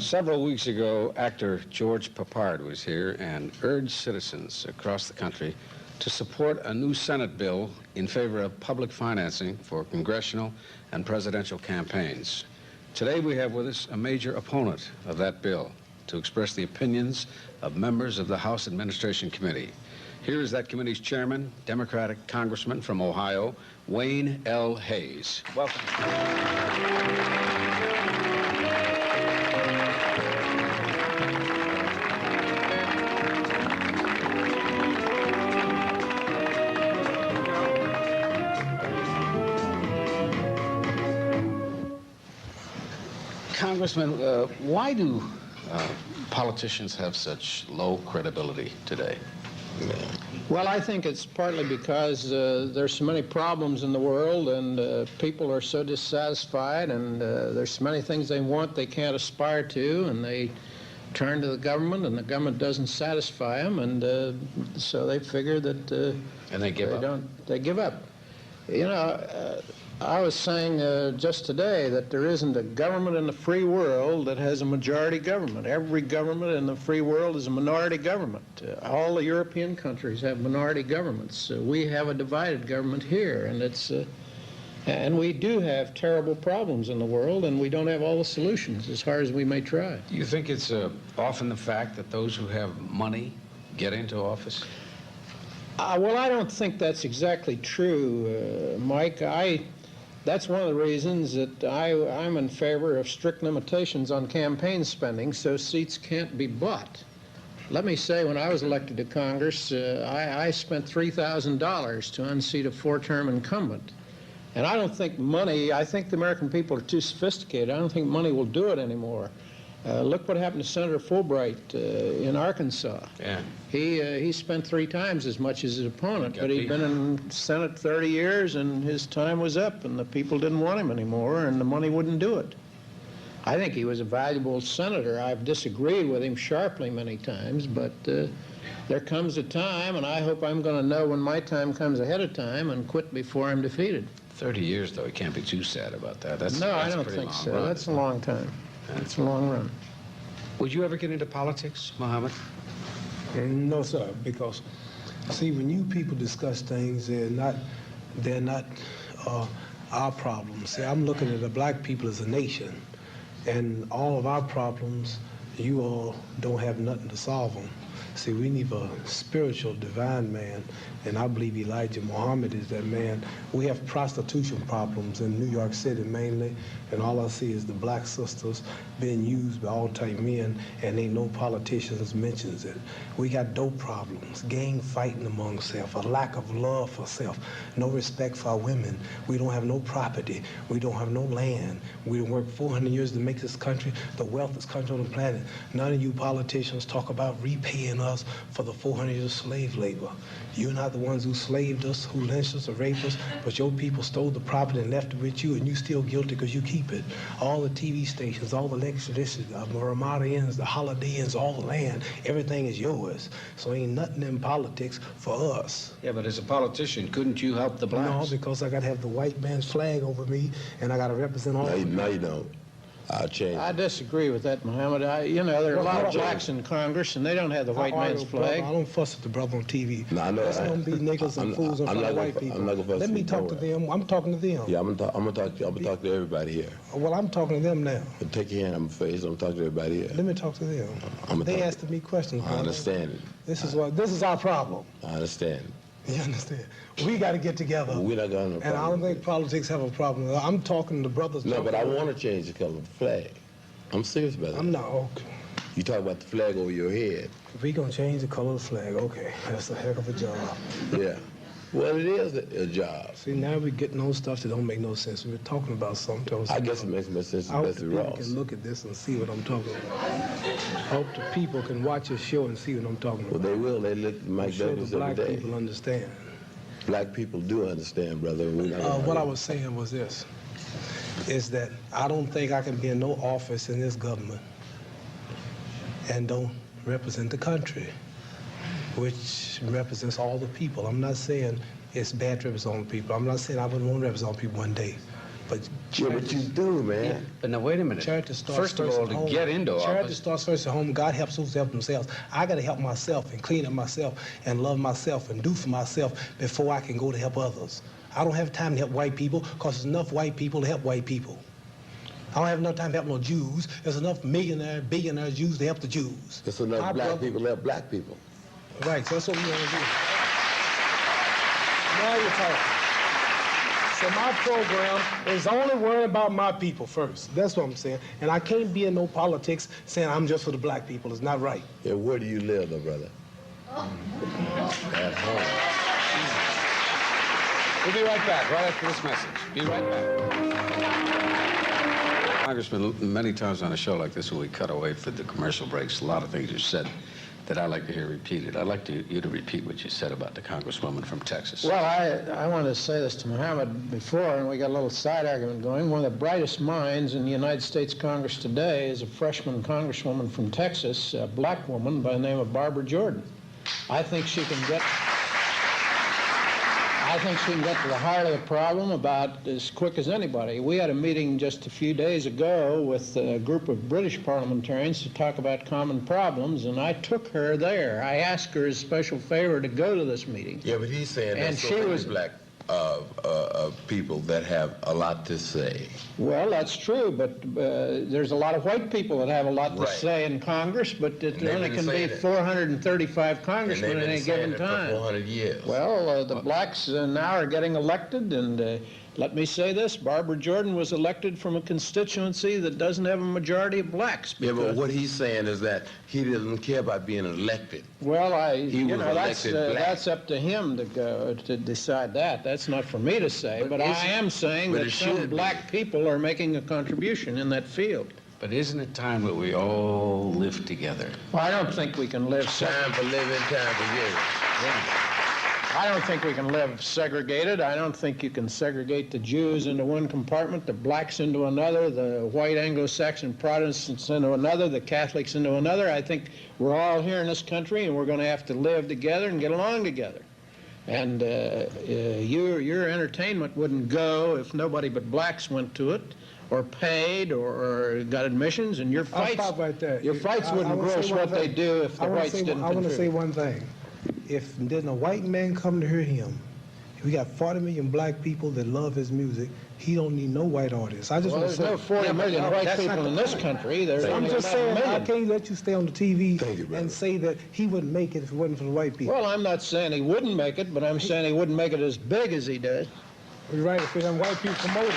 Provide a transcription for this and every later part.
Several weeks ago, actor George Papard was here and urged citizens across the country to support a new Senate bill in favor of public financing for congressional and presidential campaigns. Today we have with us a major opponent of that bill to express the opinions of members of the House Administration Committee. Here is that committee's chairman, Democratic Congressman from Ohio, Wayne L. Hayes. Welcome. Congressman, why do politicians have such low credibility today? Well, I think it's partly because there's so many problems in the world, and people are so dissatisfied, and there's so many things they want they can't aspire to, and they turn to the government, and the government doesn't satisfy them, and so they figure that and they give up. They give up. You know, I was saying just today that there isn't a government in the free world that has a majority government. Every government in the free world is a minority government. All the European countries have minority governments. We have a divided government here, and and we do have terrible problems in the world, and we don't have all the solutions as hard as we may try. Do you think it's often the fact that those who have money get into office? Well, I don't think that's exactly true, Mike. That's one of the reasons that I'm in favor of strict limitations on campaign spending so seats can't be bought. Let me say, when I was elected to Congress, I spent $3,000 to unseat a four-term incumbent. And I don't think I think the American people are too sophisticated. I don't think money will do it anymore. Look what happened to Senator Fulbright in Arkansas. Yeah. He spent 3 times as much as his opponent, but he'd been in Senate 30 years, and his time was up, and the people didn't want him anymore, and the money wouldn't do it. I think he was a valuable senator. I've disagreed with him sharply many times, but there comes a time, and I hope I'm going to know when my time comes ahead of time and quit before I'm defeated. 30 years, though, you can't be too sad about that. No, I don't think so. Run. That's a long time. It's a long run. Would you ever get into politics, Mohammed? No, sir, because, see, when you people discuss things, they're not our problems. See, I'm looking at the black people as a nation, and all of our problems, you all don't have nothing to solve them. See, we need a spiritual, divine man, and I believe Elijah Muhammad is that man. We have prostitution problems in New York City mainly, and all I see is the black sisters being used by all-type men, and ain't no politicians mentions it. We got dope problems, gang fighting among self, a lack of love for self, no respect for our women. We don't have no property. We don't have no land. We worked 400 years to make this country the wealthiest country on the planet. None of you politicians talk about repaying us for the 400 years of slave labor. You're not the ones who slaved us, who lynched us or raped us, but your people stole the property and left it with you, and you still guilty because you keep it. All the TV stations, all the lecture dishes, the Ramada Inns, the Holiday Inns, all the land, everything is yours. So ain't nothing in politics for us. Yeah, but as a politician, couldn't you help the blacks? No, because I got to have the white man's flag over me, and I got to represent all of them. No, you don't. I'll change. I disagree with that, Muhammad. You know, there are a lot of blacks in Congress, and they don't have the white man's flag. I don't fuss at the brother on TV. No, I know. Let's don't be niggas and fools in front of white people. I'm not gonna fuss. Let me talk to them. I'm talking to them. Yeah, I'm gonna talk to everybody here. Well, I'm talking to them now. But take your hand on my face. I'm talking to everybody here. Let me talk to them. They asking me questions. I understand it. This is our problem. I understand. You understand? We got to get together. We're not gonna. And I don't think politics have a problem. I'm talking to brothers. No, but I want to change the color of the flag. I'm serious about that. I'm not. Okay. You talk about the flag over your head. If we gonna change the color of the flag, okay, that's a heck of a job. Yeah. Well, it is a job. See, now we're getting on stuff that don't make no sense. We're talking about something. I guess it makes more sense I hope to the Bessie people Ross. can look at this and see what I'm talking about. I hope the people can watch this show and see what I'm talking about. Well, they will. They look at Mike Douglas the black every day. people understand. Black people do understand, brother. What I was saying was this, is that I don't think I can be in no office in this government and don't represent the country, which represents all the people. I'm not saying it's bad to represent all the people. I'm not saying I wouldn't want to represent all the people one day. But Yeah, but you do, man. Yeah, but now wait a minute. charity starts First of first all, at to home. get into Charity office, starts first at home. God helps those who help themselves. I got to help myself and clean up myself and love myself and do for myself before I can go to help others. I don't have time to help white people because there's enough white people to help white people. I don't have enough time to help no Jews. There's enough millionaire, billionaire Jews to help the Jews. There's enough My black brother- people to help black people. Right, so that's what we want to do. Now you're talking. So my program is only worrying about my people first. That's what I'm saying. And I can't be in no politics saying I'm just for the black people. It's not right. Yeah, where do you live, though, brother? At home. we'll be right back, right after this message. Be right back. Congressman, many times on a show like this, when we cut away for the commercial breaks, a lot of things you said that I like to hear repeated. I'd like you to repeat what you said about the Congresswoman from Texas. Well, I wanted to say this to Muhammad before, and we got a little side argument going. One of the brightest minds in the United States Congress today is a freshman congresswoman from Texas, a black woman by the name of Barbara Jordan. I think she can get to the heart of the problem about as quick as anybody. We had a meeting just a few days ago with a group of British parliamentarians to talk about common problems, and I took her there. I asked her as a special favor to go to this meeting. Yeah, but he's saying And there's so she many was- black people that have a lot to say. Well, that's true, but there's a lot of white people that have a lot to Right. say in Congress, but it they've only been can be saying it. 435 And congressmen they've at been any saying given it for time. 400 years. Well, the blacks now are getting elected, and let me say this, Barbara Jordan was elected from a constituency that doesn't have a majority of blacks. Yeah, but because- what he's saying is that he doesn't care about being elected. Well, He was elected black. that's up to him to go to decide that. That's not for me to say, but I isn't- am saying but that it some should be. black people are making a contribution in that field. But isn't it time that we all live together? Well, I don't think we can live Time for living, time for giving. I don't think we can live segregated. I don't think you can segregate the Jews into one compartment, the blacks into another, the white Anglo-Saxon Protestants into another, the Catholics into another. I think we're all here in this country, and we're going to have to live together and get along together. And your entertainment wouldn't go if nobody but blacks went to it, or paid, or got admissions, and your I'll fights, stop right there. your fights I wouldn't wanna gross say one what they thing. do if the whites didn't I want to say contribute. one thing. If didn't a white man come to hear him, we got 40 million black people that love his music. He don't need no white audience. I just Well, want to there's say. no 40 million white people in this country. There's I'm only just about a saying, I million. can't let you stay on the TV Thank you, brother. and say that he wouldn't make it if it wasn't for the white people. Well, I'm not saying he wouldn't make it, but I'm saying he wouldn't make it as big as he did. You're right, if them white people promote it.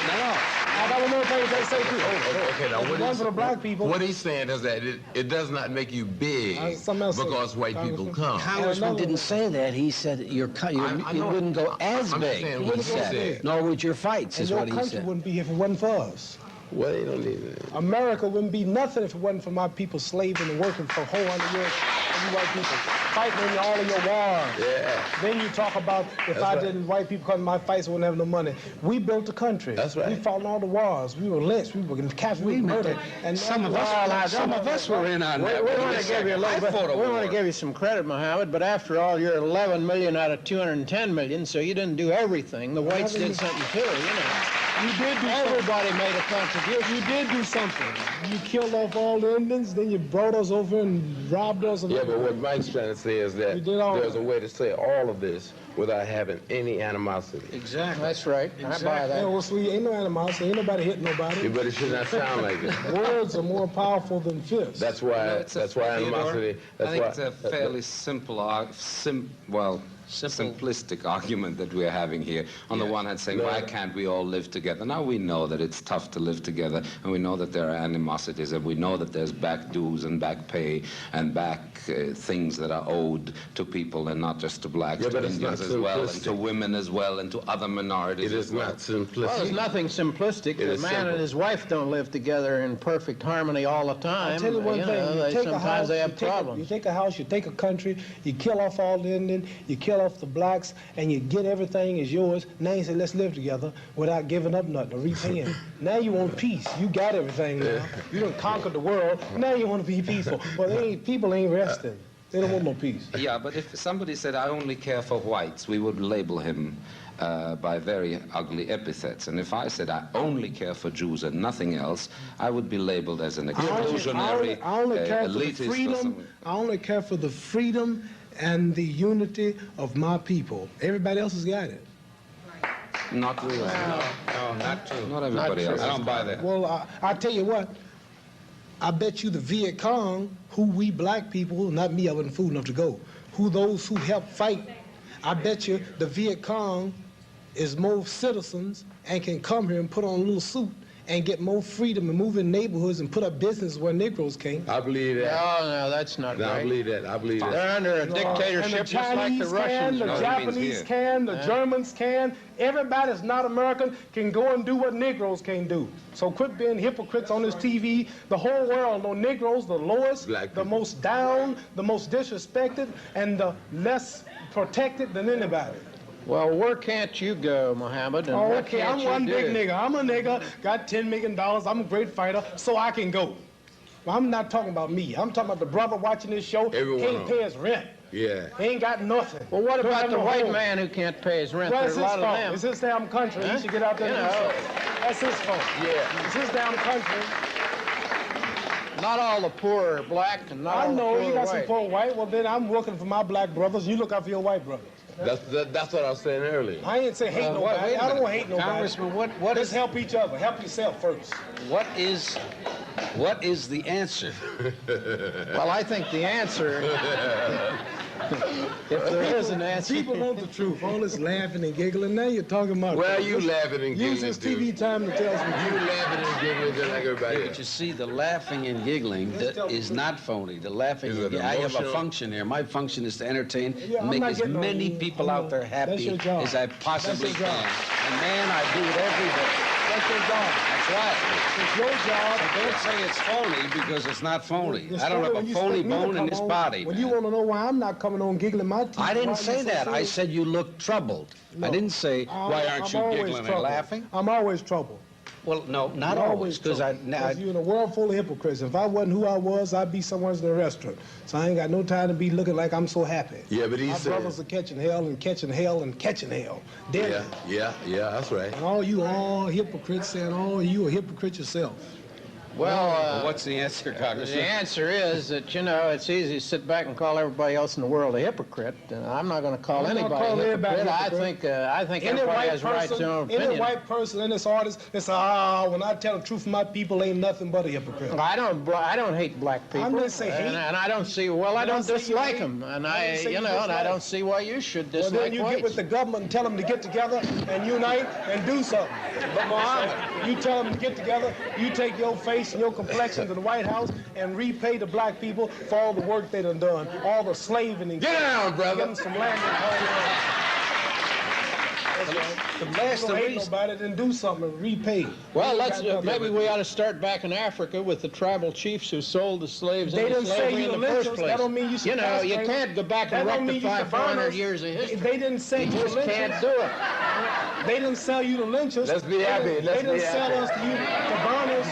No. I got one more thing to say too. Okay, now If it wasn't for the black people. what he's saying is that it does not make you big something else because said, white people Congressman. come. Congressman another didn't one. say that. He said I it know. wouldn't go as I'm just big, saying he what he said. said. Nor would your fights, And is your what he country said. wouldn't be here if it wasn't for us. Well, you don't need it. America wouldn't be nothing if it wasn't for my people slaving and working for 400 years for you white people, fighting in all of your wars. Yeah. Then you talk about if That's I right. didn't, white people come to my fights, wouldn't have no money. We built the country. That's right. We fought in all the wars. We were lynched. We were captured. We were murdered. And Some of Some of us were in on We that. want to give you a little bit. We want to give you some credit, Mohammed. But after all, you're 11 million out of 210 million, so you didn't do everything. The whites did something too, you know. You did do something. Everybody made a contribution. You did do something. You killed off all the Indians, then you brought us over and robbed us. Of Yeah, but what Mike's trying to say is that We did all there's that. a way to say all of this without having any animosity. Exactly. That's right. I buy Yeah, that. well, sweet, ain't no animosity. Ain't nobody hitting nobody. But it should not sound like it. Words are more powerful than fists. That's why. That's why animosity. I That's think why. it's a fairly simple, simplistic argument that we're having here. On the one hand, saying, No. why can't we all live together? Now we know that it's tough to live together, and we know that there are animosities, and we know that there's back dues and back pay and back things that are owed to people, and not just to blacks, Yeah, to but it's Indians not as well, and to simplistic. women as well, and to other minorities It as is well. not Well, there's simplistic. nothing simplistic. It The is man simple. and his wife don't live together in perfect harmony all the time. I'll tell you one thing. know, You take a sometimes house, they you have take you problems. take a house, you take a country, you kill off all the Indians, you kill off the blacks, and you get everything is yours. Now you say, let's live together without giving up nothing or repaying. Now you want peace. You got everything now. You done conquered the world. Now you want to be peaceful. Well, people ain't resting. They don't want no peace. Yeah, but if somebody said, I only care for whites, we would label him by very ugly epithets. And if I said, I only care for Jews and nothing else, I would be labeled as an exclusionary I only care for the elitist or freedom. something. I only care for the freedom and the unity of my people. Everybody else has got it. Not really. No, not true. Not everybody else. I don't buy that. Well, I tell you what. I bet you the Viet Cong, who we black people, not me, I wasn't fool enough to go, who those who helped fight, I bet you the Viet Cong is more citizens and can come here and put on a little suit and get more freedom and move in neighborhoods and put up business where Negroes can't. I believe that. No, that's not No, I right. believe that. I believe that. They're under a dictatorship And the just like the Chinese Russians. can, the No, he means Japanese here. can, the Germans can. Everybody that's not American can go and do what Negroes can do. So quit being hypocrites on this TV. The whole world know Negroes the lowest, Black the people. most down, the most disrespected, and the less protected than anybody. Well, where can't you go, Muhammad? And Oh, what okay, can't I'm you one do? big nigga. I'm a nigga, got $10 million, I'm a great fighter, so I can go. Well, I'm not talking about me. I'm talking about the brother watching this show, Every one can't of 'em. pay his rent. Yeah. He ain't got nothing. Well, what Don't about have the no white home. man who can't pay his rent? Well, There's it's a his lot of fault. them. It's his damn country. Huh? He should get out there You and do know. something. That's his fault. Yeah. It's his damn country. Not all the poor are black, and not I all know the you poor got are some white. poor white. Well, then I'm looking for my black brothers. You look out for your white brothers. That's what I was saying earlier. I ain't say hate Wait nobody. a I don't minute. want to hate nobody. Congressman, what Let's is help each other. Help yourself first. what is the answer? Well, I think the answer, if there is an answer, People want the truth. All this laughing and giggling. Now you're talking about. Well, you laughing and Use giggling, this dude. TV time to tell some You laughing and giggling just like everybody But else. you see, the laughing and giggling is not phony. The laughing, Is it I have a emotional? function here. My function is to entertain Yeah, and I'm make not as getting on many you. people out there That's happy your job. as I possibly That's your job. can. And man, I do it every day. That's your job. That's right. It's your job. Don't say it's phony because it's not phony. It's I don't have when a you phony expect me to bone in come this on. body. When man. you want to know why I'm not coming on giggling my teeth. I didn't why say you so that. I serious? said you look troubled. I No. didn't say, why aren't I'm you always giggling and troubled. laughing? I'm always troubled. Well, no, not I'm always, because I, troubled. 'Cause you're in a world full of hypocrites. If I wasn't who I was, I'd be somewhere in a restaurant. So I ain't got no time to be looking like I'm so happy. Yeah, but he My said. brothers are catching hell and catching hell and catching hell. Daily. Yeah, that's right. And all you all hypocrites saying, oh, you a hypocrite yourself. well, what's the answer, the Congressman? answer is that, you know, it's easy to sit back and call everybody else in the world a hypocrite. I'm not going to call I'm not anybody calling a everybody hypocrite. hypocrite. I think everybody has right to their own any opinion. white person in this artist, they say, when I tell the truth, my people ain't nothing but a hypocrite. I don't hate black people. I'm gonna say hate. And I don't see, well, I When I don't say you dislike hate, them. And I didn't say you and I dislike. don't see why you should Well, dislike then you whites. get with the government and tell them to get together and unite and do something. But Muhammad, you tell them to get together, you take your face and your complexion to the White House and repay the black people for all the work they done done, all the slaving and Get down, brother. getting some land and homeland. The last Don't the hate reason. nobody, then do something and repay. Well, You let's got nothing. maybe we ought to start back in Africa with the tribal chiefs who sold the slaves They into didn't say slavery you in the the first lynchers. place. That don't mean you should You know, pass you things. can't go back That and don't mean you rectify should burn 400 us. years of history. They didn't say You you just the can't lynchers. do it. They didn't sell you the lynchers. Let's be happy. They Let's didn't be sell happy. us to you to burn us.